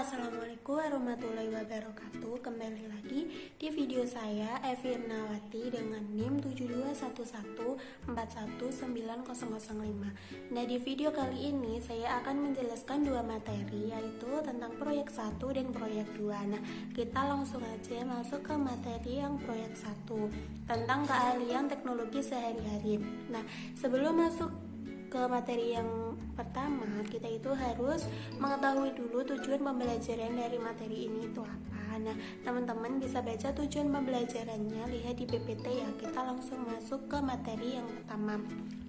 Assalamualaikum warahmatullahi wabarakatuh. Kembali lagi di video saya Evi Ernawati dengan NIM 721141905. Nah, di video kali ini saya akan menjelaskan dua materi, yaitu tentang proyek 1 dan proyek 2. Nah, kita langsung aja masuk ke materi yang proyek 1 tentang keahlian teknologi sehari-hari. Nah, sebelum masuk ke materi yang pertama, kita itu harus mengetahui dulu tujuan pembelajaran dari materi ini itu apa. Nah, teman-teman bisa baca tujuan pembelajarannya, lihat di PPT ya. Kita langsung masuk ke materi yang pertama,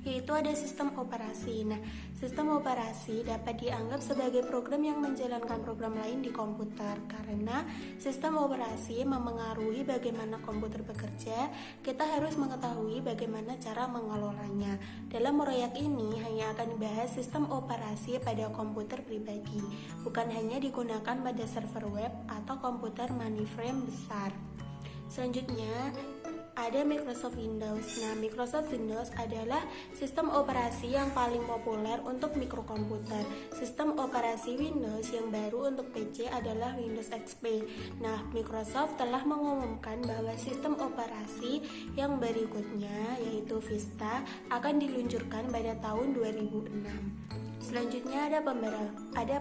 yaitu ada sistem operasi. Nah, sistem operasi dapat dianggap sebagai program yang menjalankan program lain di komputer. Karena sistem operasi memengaruhi bagaimana komputer bekerja, kita harus mengetahui bagaimana cara mengelolanya. Dalam proyek ini hanya akan dibahas sistem operasi pada komputer pribadi, bukan hanya digunakan pada server web atau komputer mainframe besar. Selanjutnya ada Microsoft Windows. Nah, Microsoft Windows adalah sistem operasi yang paling populer untuk mikrokomputer. Sistem operasi Windows yang baru untuk PC adalah Windows XP. Nah, Microsoft telah mengumumkan bahwa sistem operasi yang berikutnya, yaitu Vista, akan diluncurkan pada tahun 2006. Selanjutnya ada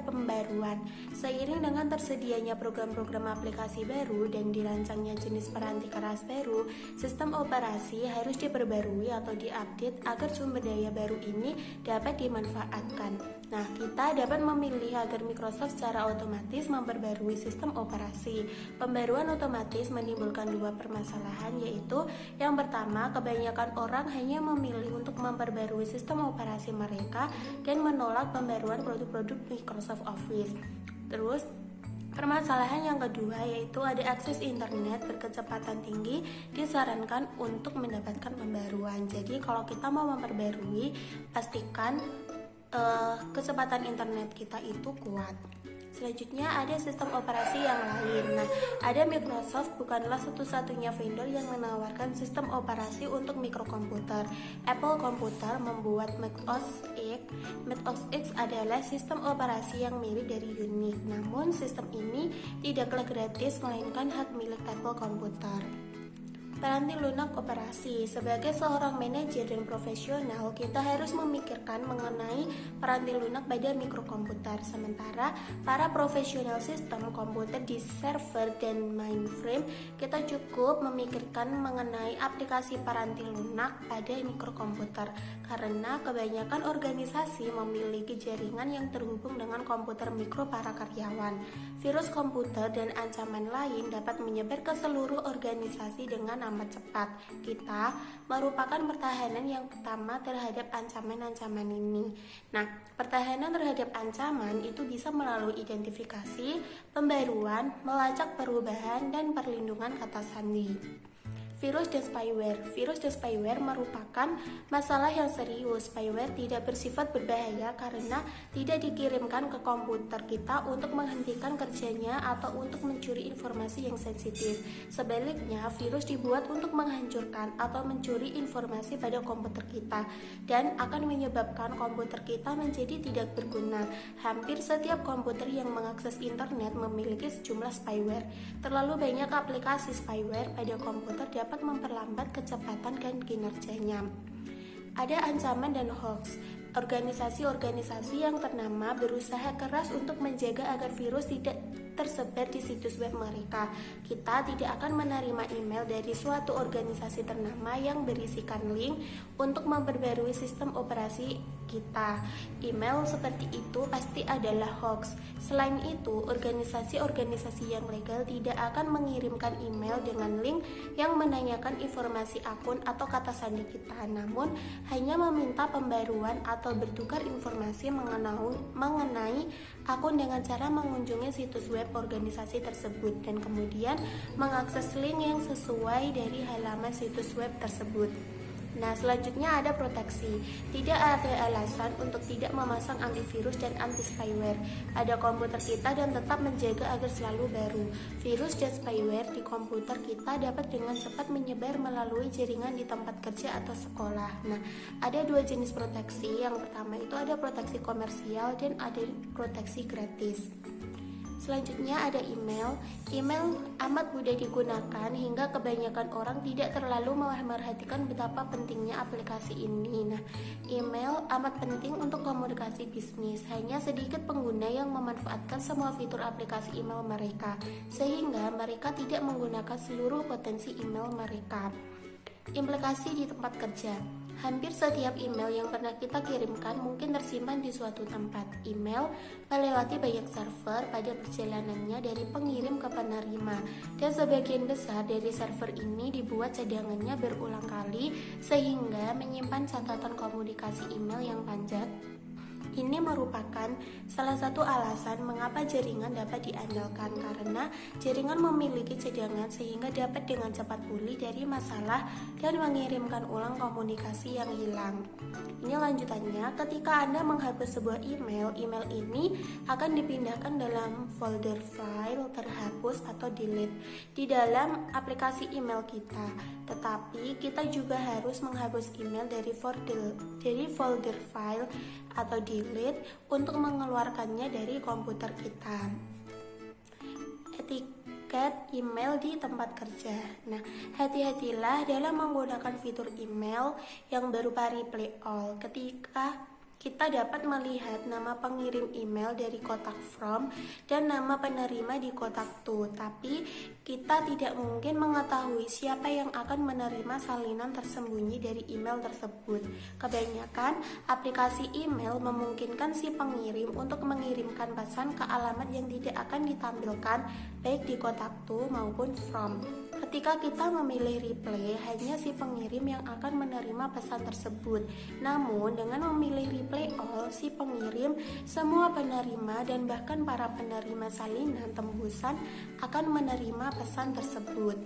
pembaruan. Seiring dengan tersedianya program-program aplikasi baru dan dirancangnya jenis peranti keras baru, sistem operasi harus diperbarui atau diupdate agar sumber daya baru ini dapat dimanfaatkan. Nah, kita dapat memilih agar Microsoft secara otomatis memperbarui sistem operasi. Pembaruan otomatis menimbulkan dua permasalahan, yaitu yang pertama, kebanyakan orang hanya memilih untuk memperbarui sistem operasi mereka dan menolak pembaruan produk-produk Microsoft Office. Terus permasalahan yang kedua, yaitu ada akses internet berkecepatan tinggi disarankan untuk mendapatkan pembaruan. Jadi kalau kita mau memperbarui, pastikan kecepatan internet kita itu kuat. Selanjutnya ada sistem operasi yang lain. Nah, ada Microsoft bukanlah satu-satunya vendor yang menawarkan sistem operasi untuk mikrokomputer. Apple Computer membuat Mac OS X. Mac OS X adalah sistem operasi yang mirip dari Unix. Namun, sistem ini tidaklah gratis, melainkan hak milik Apple Computer. Peranti lunak operasi. Sebagai seorang manajer dan profesional, kita harus memikirkan mengenai peranti lunak pada mikrokomputer. Sementara para profesional sistem komputer di server dan mainframe, kita cukup memikirkan mengenai aplikasi peranti lunak pada mikrokomputer. Karena kebanyakan organisasi memiliki jaringan yang terhubung dengan komputer mikro para karyawan. Virus komputer dan ancaman lain dapat menyebar ke seluruh organisasi dengan amat cepat. Kita merupakan pertahanan yang pertama terhadap ancaman-ancaman ini. Nah, pertahanan terhadap ancaman itu bisa melalui identifikasi, pembaruan, melacak perubahan, dan perlindungan kata sandi. Virus dan spyware. Virus dan spyware merupakan masalah yang serius. Spyware tidak bersifat berbahaya karena tidak dikirimkan ke komputer kita untuk menghentikan kerjanya atau untuk mencuri informasi yang sensitif. Sebaliknya, virus dibuat untuk menghancurkan atau mencuri informasi pada komputer kita dan akan menyebabkan komputer kita menjadi tidak berguna. Hampir setiap komputer yang mengakses internet memiliki sejumlah spyware. Terlalu banyak aplikasi spyware pada komputer dapat memperlambat kecepatan dan kinerjanya. Ada ancaman dan hoax. Organisasi-organisasi yang ternama berusaha keras untuk menjaga agar virus tidak tersebar di situs web mereka. Kita tidak akan menerima email dari suatu organisasi ternama yang berisikan link untuk memperbarui sistem operasi kita. Email seperti itu pasti adalah hoax. Selain itu, organisasi-organisasi yang legal tidak akan mengirimkan email dengan link yang menanyakan informasi akun atau kata sandi kita, namun hanya meminta pembaruan atau bertukar informasi mengenai akun dengan cara mengunjungi situs web organisasi tersebut dan kemudian mengakses link yang sesuai dari halaman situs web tersebut. Nah, selanjutnya ada proteksi. Tidak ada alasan untuk tidak memasang antivirus dan anti-spyware pada komputer kita dan tetap menjaga agar selalu baru. Virus dan spyware di komputer kita dapat dengan cepat menyebar melalui jaringan di tempat kerja atau sekolah. Nah, ada dua jenis proteksi. Yang pertama itu ada proteksi komersial dan ada proteksi gratis. Selanjutnya ada email. Email amat mudah digunakan hingga kebanyakan orang tidak terlalu memperhatikan betapa pentingnya aplikasi ini. Nah, email amat penting untuk komunikasi bisnis. Hanya sedikit pengguna yang memanfaatkan semua fitur aplikasi email mereka, sehingga mereka tidak menggunakan seluruh potensi email mereka. Implikasi di tempat kerja. Hampir setiap email yang pernah kita kirimkan mungkin tersimpan di suatu tempat. Email melewati banyak server pada perjalanannya dari pengirim ke penerima, dan sebagian besar dari server ini dibuat cadangannya berulang kali sehingga menyimpan catatan komunikasi email yang panjang. Ini merupakan salah satu alasan mengapa jaringan dapat diandalkan, karena jaringan memiliki cadangan sehingga dapat dengan cepat pulih dari masalah dan mengirimkan ulang komunikasi yang hilang. Ini lanjutannya, ketika Anda menghapus sebuah email, email ini akan dipindahkan dalam folder file terhapus atau delete di dalam aplikasi email kita. Tetapi kita juga harus menghapus email dari folder file atau delete untuk mengeluarkannya dari komputer kita. Etiket email di tempat kerja. Nah, hati-hatilah dalam menggunakan fitur email yang berupa reply all. Ketika kita dapat melihat nama pengirim email dari kotak from dan nama penerima di kotak to, tapi kita tidak mungkin mengetahui siapa yang akan menerima salinan tersembunyi dari email tersebut. Kebanyakan aplikasi email memungkinkan si pengirim untuk mengirimkan pesan ke alamat yang tidak akan ditampilkan baik di kotak to maupun from. Ketika kita memilih reply, hanya si pengirim yang akan menerima pesan tersebut. Namun, dengan memilih reply all, si pengirim, semua penerima, dan bahkan para penerima salinan tembusan akan menerima pesan tersebut.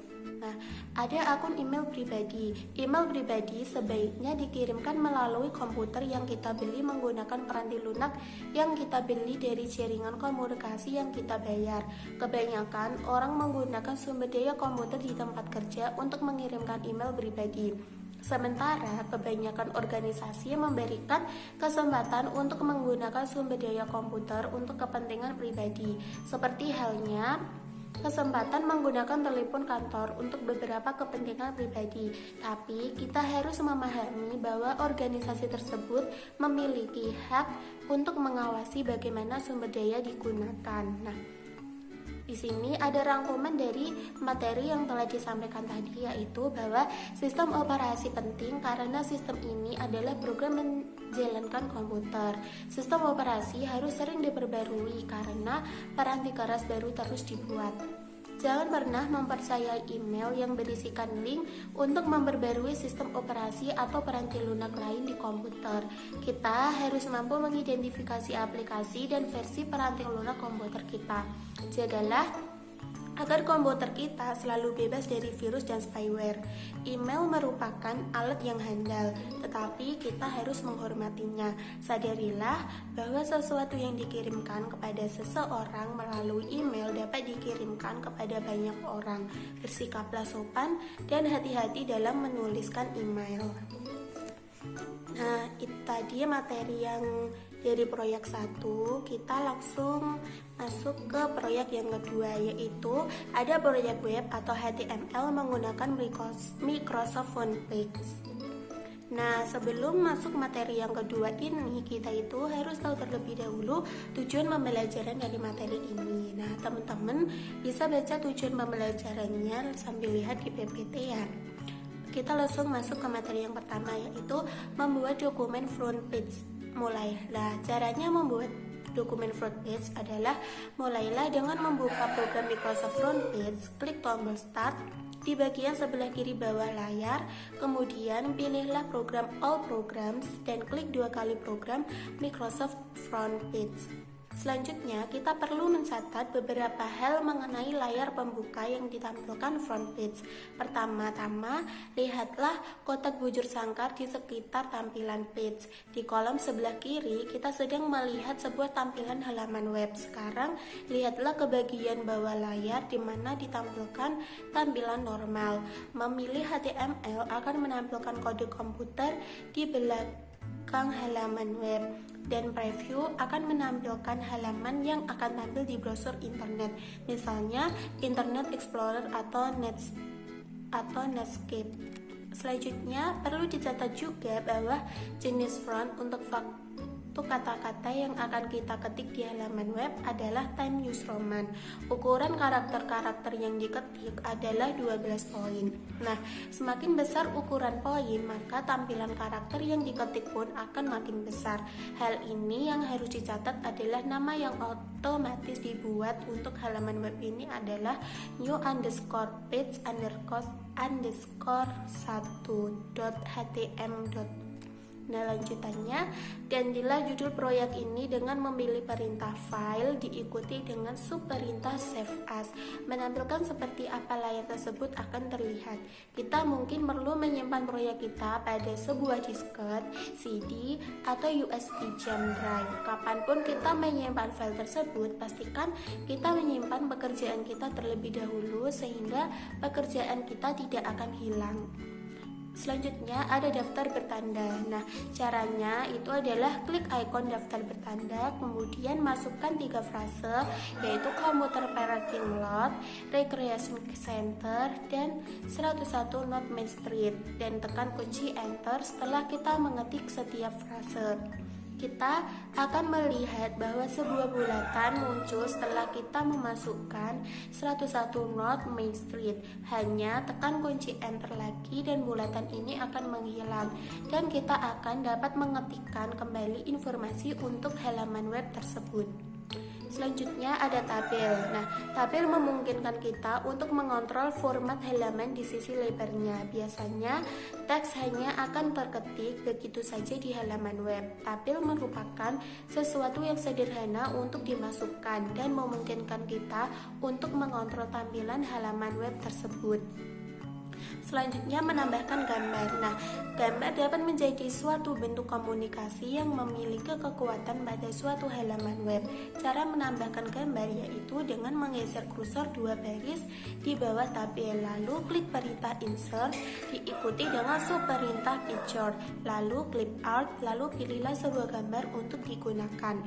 Nah, ada akun email pribadi. Email pribadi sebaiknya dikirimkan melalui komputer yang kita beli menggunakan peranti lunak yang kita beli dari jaringan komunikasi yang kita bayar. Kebanyakan orang menggunakan sumber daya komputer di tempat kerja untuk mengirimkan email pribadi. Sementara kebanyakan organisasi memberikan kesempatan untuk menggunakan sumber daya komputer untuk kepentingan pribadi, seperti halnya kesempatan menggunakan telepon kantor untuk beberapa kepentingan pribadi. Tapi kita harus memahami bahwa organisasi tersebut memiliki hak untuk mengawasi bagaimana sumber daya digunakan. Nah, di sini ada rangkuman dari materi yang telah disampaikan tadi, yaitu bahwa sistem operasi penting karena sistem ini adalah program menjalankan komputer. Sistem operasi harus sering diperbarui karena peranti keras baru terus dibuat. Jangan pernah mempercayai email yang berisikan link untuk memperbarui sistem operasi atau peranti lunak lain di komputer. Kita harus mampu mengidentifikasi aplikasi dan versi peranti lunak komputer kita. Jagalah agar komputer kita selalu bebas dari virus dan spyware. Email merupakan alat yang handal, tetapi kita harus menghormatinya. Sadarilah bahwa sesuatu yang dikirimkan kepada seseorang melalui email dapat dikirimkan kepada banyak orang. Bersikaplah sopan dan hati-hati dalam menuliskan email. Nah, itu tadi materi yang dari proyek 1. Kita langsung masuk ke proyek yang kedua, yaitu ada proyek web atau HTML menggunakan Microsoft Homepage. Nah, sebelum masuk materi yang kedua ini, kita itu harus tahu terlebih dahulu tujuan pembelajaran dari materi ini. Nah, teman-teman bisa baca tujuan pembelajarannya sambil lihat di PPT ya. Kita langsung masuk ke materi yang pertama, yaitu membuat dokumen front page. Mulailah. Caranya membuat dokumen front page adalah mulailah dengan membuka program Microsoft Front Page, klik tombol Start di bagian sebelah kiri bawah layar, kemudian pilihlah program All Programs dan klik 2 kali program Microsoft Front Page. Selanjutnya, kita perlu mencatat beberapa hal mengenai layar pembuka yang ditampilkan front page. Pertama-tama, lihatlah kotak bujur sangkar di sekitar tampilan page. Di kolom sebelah kiri, kita sedang melihat sebuah tampilan halaman web. Sekarang, lihatlah ke bagian bawah layar di mana ditampilkan tampilan normal. Memilih HTML akan menampilkan kode komputer di belakang halaman web. dan preview akan menampilkan halaman yang akan tampil di browser internet, misalnya Internet Explorer atau Netscape. Selanjutnya, perlu dicatat juga bahwa jenis font untuk kata-kata yang akan kita ketik di halaman web adalah Times New Roman. Ukuran karakter-karakter yang diketik adalah 12 poin. Nah, semakin besar ukuran poin, maka tampilan karakter yang diketik pun akan makin besar. Hal ini yang harus dicatat adalah nama yang otomatis dibuat untuk halaman web ini adalah new_page_1.htm. Nah, lanjutannya, gantilah judul proyek ini dengan memilih perintah file diikuti dengan subperintah save as. Menampilkan seperti apa layar tersebut akan terlihat. Kita mungkin perlu menyimpan proyek kita pada sebuah disket, CD, atau USB jump drive. Kapanpun kita menyimpan file tersebut, pastikan kita menyimpan pekerjaan kita terlebih dahulu sehingga pekerjaan kita tidak akan hilang. Selanjutnya ada daftar bertanda. Nah, caranya itu adalah klik ikon daftar bertanda, kemudian masukkan 3 frase, yaitu Computer Parking Lot, Recreation Center, dan 101 North Main Street, dan tekan kunci enter setelah kita mengetik setiap frase. Kita akan melihat bahwa sebuah bulatan muncul setelah kita memasukkan 101 North Main Street. Hanya tekan kunci enter lagi dan bulatan ini akan menghilang, dan kita akan dapat mengetikkan kembali informasi untuk halaman web tersebut. Selanjutnya ada tabel. Nah, tabel memungkinkan kita untuk mengontrol format halaman di sisi lebarnya. Biasanya, teks hanya akan terketik begitu saja di halaman web. Tabel merupakan sesuatu yang sederhana untuk dimasukkan dan memungkinkan kita untuk mengontrol tampilan halaman web tersebut. Selanjutnya, menambahkan gambar. Nah, gambar dapat menjadi suatu bentuk komunikasi yang memiliki kekuatan pada suatu halaman web. Cara menambahkan gambar yaitu dengan menggeser kursor 2 baris di bawah tabel, lalu klik perintah insert, diikuti dengan subperintah picture, lalu klik art, lalu pilihlah sebuah gambar untuk digunakan.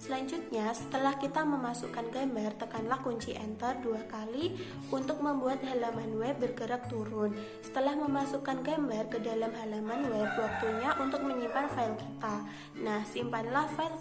Selanjutnya, setelah kita memasukkan gambar, tekanlah kunci enter 2 kali untuk membuat halaman web bergerak turun. Setelah memasukkan gambar ke dalam halaman web, waktunya untuk menyimpan file kita. Nah, simpanlah file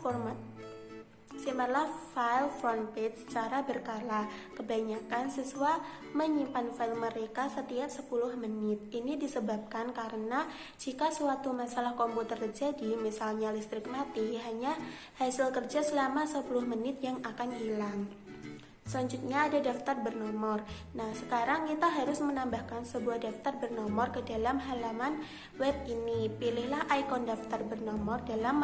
front page secara berkala. Kebanyakan siswa menyimpan file mereka setiap 10 menit. Ini disebabkan karena jika suatu masalah komputer terjadi, misalnya listrik mati, hanya hasil kerja selama 10 menit yang akan hilang. Selanjutnya ada daftar bernomor. Nah, sekarang kita harus menambahkan sebuah daftar bernomor ke dalam halaman web ini. Pilihlah ikon daftar bernomor dalam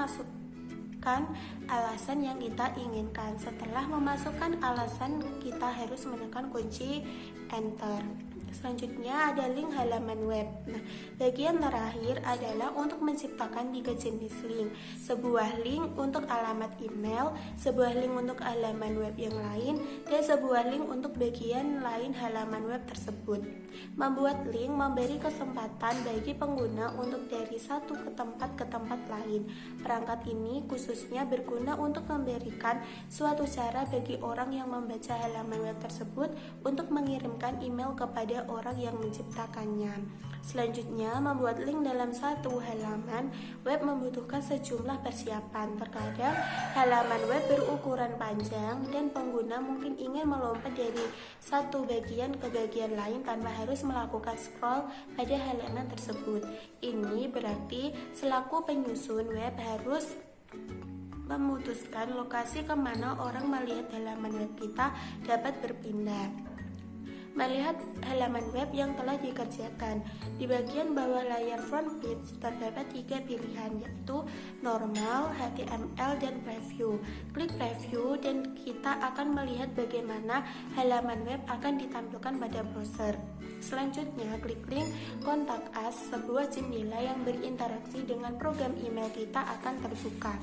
alasan yang kita inginkan. Setelah memasukkan alasan, kita harus menekan kunci enter. Selanjutnya ada link halaman web. Nah, bagian terakhir adalah untuk menciptakan 3 jenis link. Sebuah link untuk alamat email, sebuah link untuk halaman web yang lain, dan sebuah link untuk bagian lain halaman web tersebut. Membuat link memberi kesempatan bagi pengguna untuk dari satu ke tempat lain. Perangkat ini khususnya berguna untuk memberikan suatu cara bagi orang yang membaca halaman web tersebut untuk mengirimkan email kepada orang yang menciptakannya. Selanjutnya, membuat link dalam satu halaman web membutuhkan sejumlah persiapan. Terkadang halaman web berukuran panjang dan pengguna mungkin ingin melompat dari satu bagian ke bagian lain tanpa harus melakukan scroll pada halaman tersebut. Ini berarti selaku penyusun web harus memutuskan lokasi kemana orang melihat halaman web kita dapat berpindah. Melihat halaman web yang telah dikerjakan. Di bagian bawah layar front page terdapat 3 pilihan, yaitu normal, HTML, dan preview. Klik preview dan kita akan melihat bagaimana halaman web akan ditampilkan pada browser. Selanjutnya, klik link kontak us, sebuah jendela yang berinteraksi dengan program email kita akan terbuka.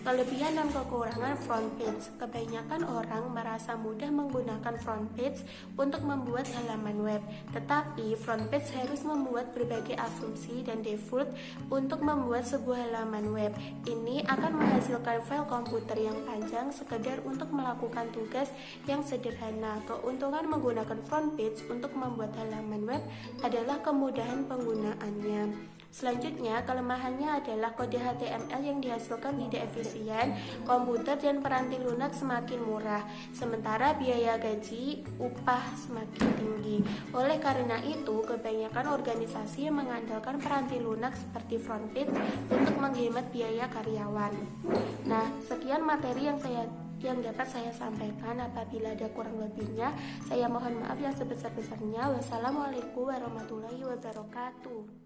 Kelebihan dan kekurangan front page. Kebanyakan orang merasa mudah menggunakan front page untuk membuat halaman web, tetapi front page harus membuat berbagai asumsi dan default untuk membuat sebuah halaman web. Ini akan menghasilkan file komputer yang panjang sekedar untuk melakukan tugas yang sederhana. Keuntungan menggunakan front page untuk membuat halaman web adalah kemudahan penggunaannya. Selanjutnya, kelemahannya adalah kode HTML yang dihasilkan tidak efisien, komputer dan peranti lunak semakin murah, sementara biaya gaji upah semakin tinggi. Oleh karena itu, kebanyakan organisasi mengandalkan peranti lunak seperti FrontPage untuk menghemat biaya karyawan. Nah, sekian materi yang dapat saya sampaikan. Apabila ada kurang lebihnya, saya mohon maaf yang sebesar-besarnya. Wassalamualaikum warahmatullahi wabarakatuh.